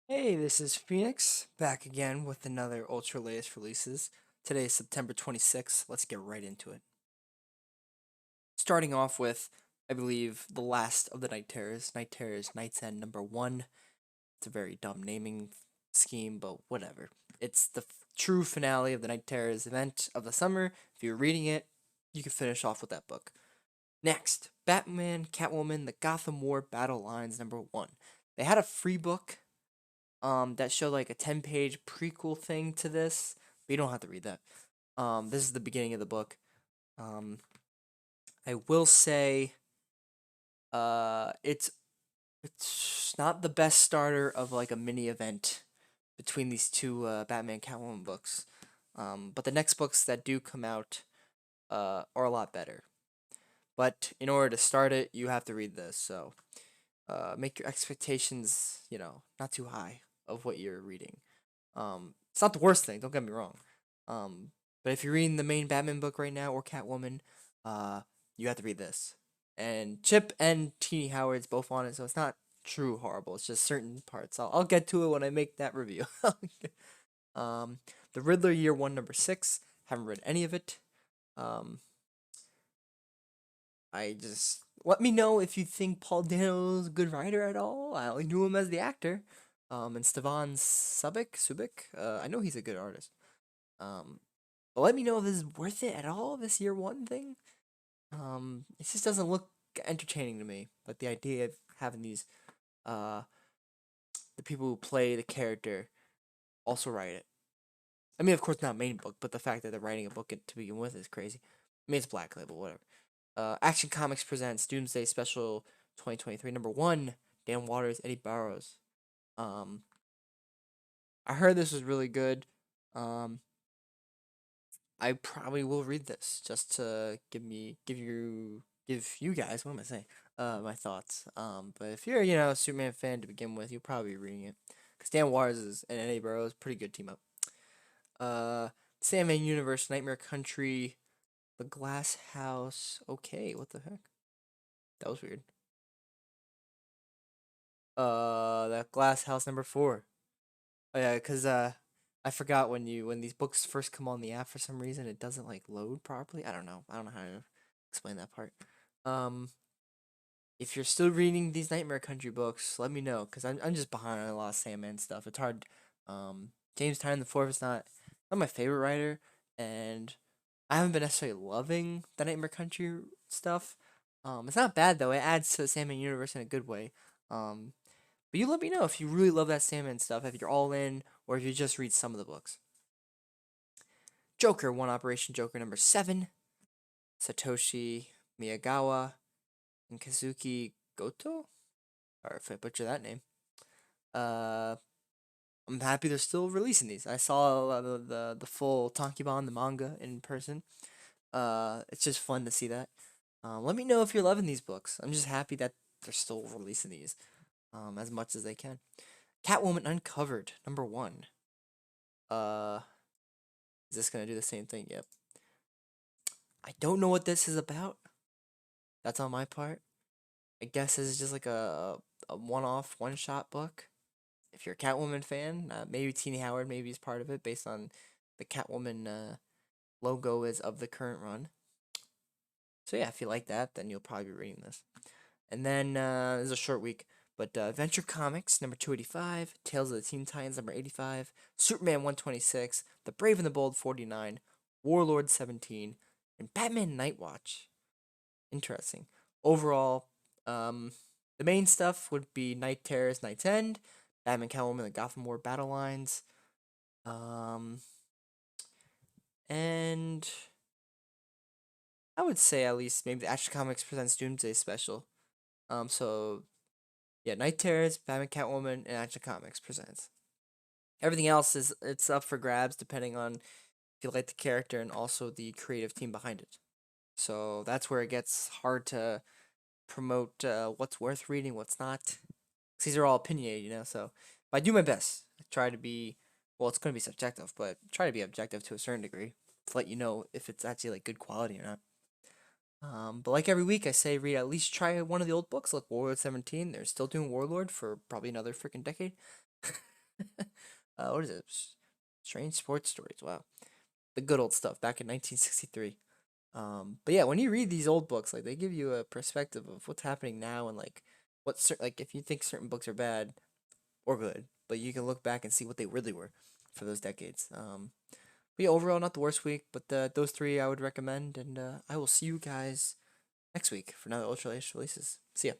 Hey, this is Phoenix, back again with another Ultra latest releases. Today is September 26th. Let's get right into it. Starting off with, I believe, the last of the Night Terrors. Night Terrors Night's End number 1. It's a very dumb naming scheme, but whatever. It's the true finale of the Night Terrors event of the summer. If you're reading it, you can finish off with that book. Next, Batman, Catwoman, The Gotham War Battle Lines number 1. They had a free book that showed like a 10-page prequel thing to this, but you don't have to read that. This is the beginning of the book. Um, I will say, it's not the best starter of like a mini event between these two Batman Catwoman books. But the next books that do come out are a lot better. But in order to start it, you have to read this. So make your expectations, not too high of what you're reading. It's not the worst thing. Don't get me wrong. Um, but if you're reading the main Batman book right now or Catwoman, uh, you have to read this. And Chip and Teeny Howard's both on it, so it's not true horrible. It's just certain parts. I'll get to it when I make that review. um, the Riddler Year One number 6. Haven't read any of it. Um, I just let me know if you think Paul Dano's a good writer at all. I only knew him as the actor. And Stevan Subic. I know he's a good artist. Um, but let me know if this is worth it at all. This year one thing. It just doesn't look entertaining to me. Like the idea of having these, uh, the people who play the character also write it. I mean, of course, not main book, but the fact that they're writing a book to begin with is crazy. I mean, it's Black Label, whatever. Action Comics presents Doomsday Special 2023 number 1. Dan Waters, Eddie Barrows. Um, I heard this was really good. Um, I probably will read this just to give you guys, what am I saying? My thoughts. But if you're a Superman fan to begin with, you'll probably be reading it because Dan Waters and Eddie Barrows pretty good team up. Uh, Sandman Universe, Nightmare Country, The Glass House. Okay, what the heck? That was weird. That Glass House number 4. Oh yeah, cause I forgot when these books first come on the app for some reason it doesn't like load properly. I don't know. I don't know how to explain that part. Um, if you're still reading these Nightmare Country books, let me know, cause I'm just behind on a lot of Sandman stuff. It's hard. James Tynion the Fourth is not my favorite writer, and I haven't been necessarily loving the Nightmare Country stuff. It's not bad though. It adds to the Sandman universe in a good way. Um, but you let me know if you really love that Sandman stuff, if you're all in, or if you just read some of the books. Joker, One Operation Joker number 7. Satoshi Miyagawa and Kazuki Goto? Or if I butcher that name. Uh, I'm happy they're still releasing these. I saw the full Tankibon, the manga, in person. It's just fun to see that. Let me know if you're loving these books. I'm just happy that they're still releasing these as much as they can. Catwoman Uncovered, number 1. Uh, is this gonna do the same thing? Yep. I don't know what this is about. That's on my part. I guess this is just like a one-off, one-shot book. If you're a Catwoman fan, maybe Teeny Howard maybe is part of it based on the Catwoman logo is of the current run. So yeah, if you like that, then you'll probably be reading this. And then this is a short week, but Adventure Comics number 285, Tales of the Teen Titans number 85, Superman 126, The Brave and the Bold 49, Warlord 17, and Batman Nightwatch. Interesting. Overall, the main stuff would be Night Terrors, Night's End, Batman Catwoman, the Gotham War Battle Lines, um, and I would say at least maybe the Action Comics presents Doomsday Special. So yeah, Night Terrors, Batman Catwoman, and Action Comics presents. Everything else it's up for grabs depending on if you like the character and also the creative team behind it. So that's where it gets hard to promote what's worth reading, what's not. 'Cause these are all opinionated, So but I do my best. I try to be well. It's gonna be subjective, but try to be objective to a certain degree to let you know if it's actually like good quality or not. But like every week, I say read at least try one of the old books, like Warlord 17. They're still doing Warlord for probably another freaking decade. What is it? Strange sports stories. Wow, the good old stuff back in 1963. But yeah, when you read these old books, like they give you a perspective of what's happening now and like like if you think certain books are bad or good, but you can look back and see what they really were for those decades. But yeah, overall not the worst week, but those three I would recommend, and I will see you guys next week for another Ultra Age releases. See ya.